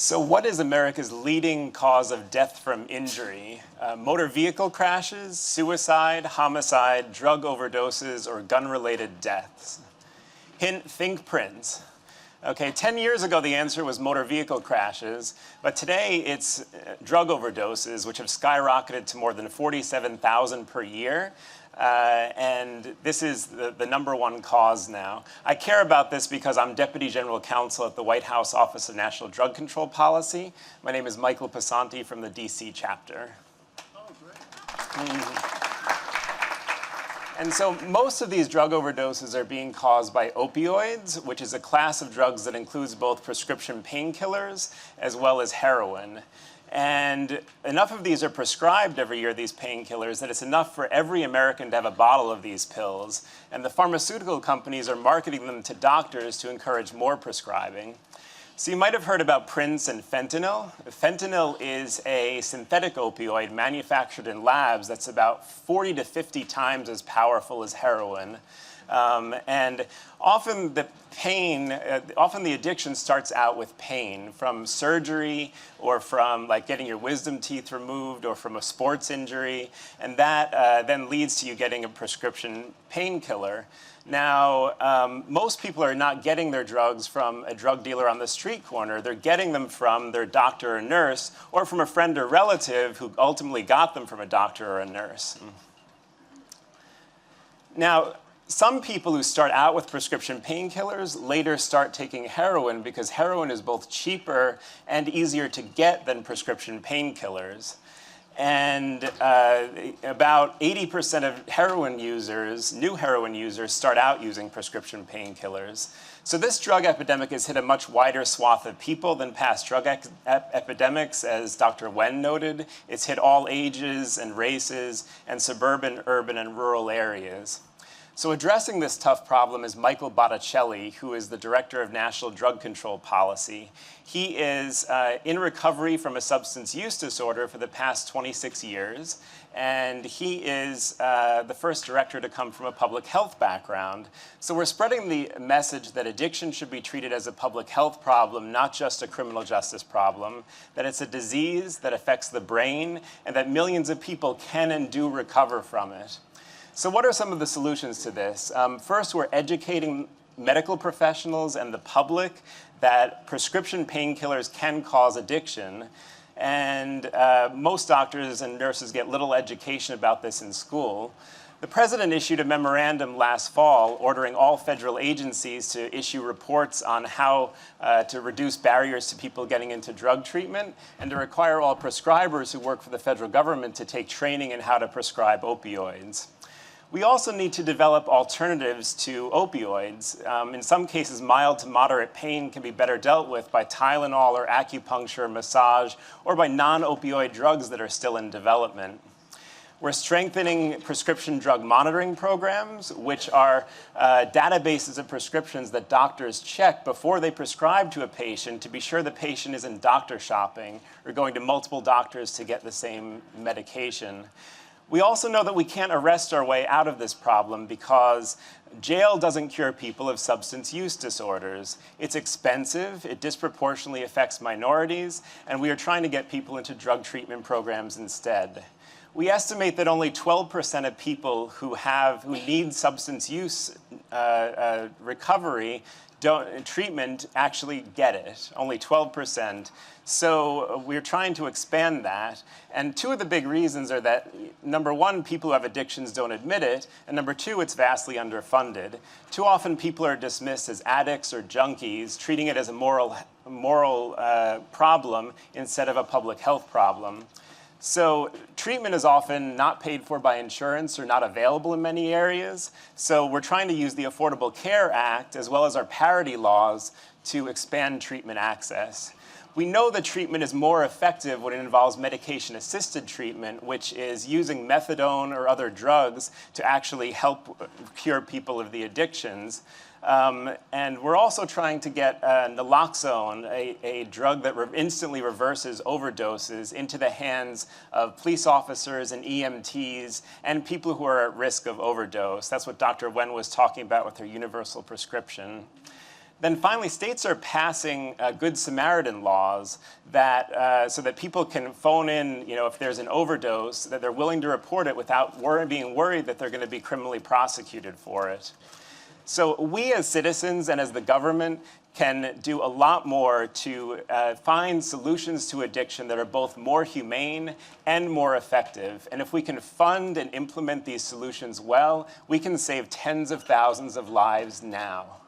So what is America's leading cause of death from injury? Motor vehicle crashes, suicide, homicide, drug overdoses, or gun-related deaths? Hint, think Prince. Okay, 10 years ago the answer was motor vehicle crashes, but today it's drug overdoses, which have skyrocketed to more than 47,000 per year. And this is the #1 cause now. I care about this because I'm Deputy General Counsel at the White House Office of National Drug Control Policy. My name is Michael Passante from the DC chapter. Oh, great. And so most of these drug overdoses are being caused by opioids, which is a class of drugs that includes both prescription painkillers as well as heroin. And enough of these are prescribed every year, these painkillers, that it's enough for every American to have a bottle of these pills. And the pharmaceutical companies are marketing them to doctors to encourage more prescribing. So you might have heard about Prince and fentanyl. Fentanyl is a synthetic opioid manufactured in labs that's about 40 to 50 times as powerful as heroin. And often the pain, often the addiction starts out with pain from surgery or from like getting your wisdom teeth removed or from a sports injury. And that then leads to you getting a prescription painkiller. Now, most people are not getting their drugs from a drug dealer on the street corner. They're getting them from their doctor or nurse or from a friend or relative who ultimately got them from a doctor or a nurse. Now, some people who start out with prescription painkillers later start taking heroin because heroin is both cheaper and easier to get than prescription painkillers. And about 80% of heroin users, new heroin users, start out using prescription painkillers. So this drug epidemic has hit a much wider swath of people than past drug epidemics, as Dr. Wen noted. It's hit all ages and races and suburban, urban, and rural areas. So addressing this tough problem is Michael Botticelli, who is the Director of National Drug Control Policy. He is in recovery from a substance use disorder for the past 26 years, and he is the first director to come from a public health background. So we're spreading the message that addiction should be treated as a public health problem, not just a criminal justice problem, that it's a disease that affects the brain, and that millions of people can and do recover from it. So what are some of the solutions to this? First, we're educating medical professionals and the public that prescription painkillers can cause addiction. And most doctors and nurses get little education about this in school. The president issued a memorandum last fall ordering all federal agencies to issue reports on how to reduce barriers to people getting into drug treatment and to require all prescribers who work for the federal government to take training in how to prescribe opioids. We also need to develop alternatives to opioids. In some cases, mild to moderate pain can be better dealt with by Tylenol or acupuncture, massage, or by non-opioid drugs that are still in development. We're strengthening prescription drug monitoring programs, which are databases of prescriptions that doctors check before they prescribe to a patient to be sure the patient isn't doctor shopping or going to multiple doctors to get the same medication. We also know that we can't arrest our way out of this problem because jail doesn't cure people of substance use disorders. It's expensive, it disproportionately affects minorities, and we are trying to get people into drug treatment programs instead. We estimate that only 12% of people who need substance use recovery treatment actually get it, only 12%. So we're trying to expand that. And two of the big reasons are that, #1, people who have addictions don't admit it, and #2, it's vastly underfunded. Too often people are dismissed as addicts or junkies, treating it as a moral problem instead of a public health problem. So treatment is often not paid for by insurance or not available in many areas. So we're trying to use the Affordable Care Act as well as our parity laws to expand treatment access. We know that treatment is more effective when it involves medication-assisted treatment, which is using methadone or other drugs to actually help cure people of the addictions. And we're also trying to get naloxone, a drug that instantly reverses overdoses, into the hands of police officers and EMTs and people who are at risk of overdose. That's what Dr. Wen was talking about with her universal prescription. Then finally, states are passing Good Samaritan laws that, so that people can phone in, if there's an overdose, that they're willing to report it without being worried that they're going to be criminally prosecuted for it. So we as citizens and as the government can do a lot more to find solutions to addiction that are both more humane and more effective. And if we can fund and implement these solutions well, we can save tens of thousands of lives now.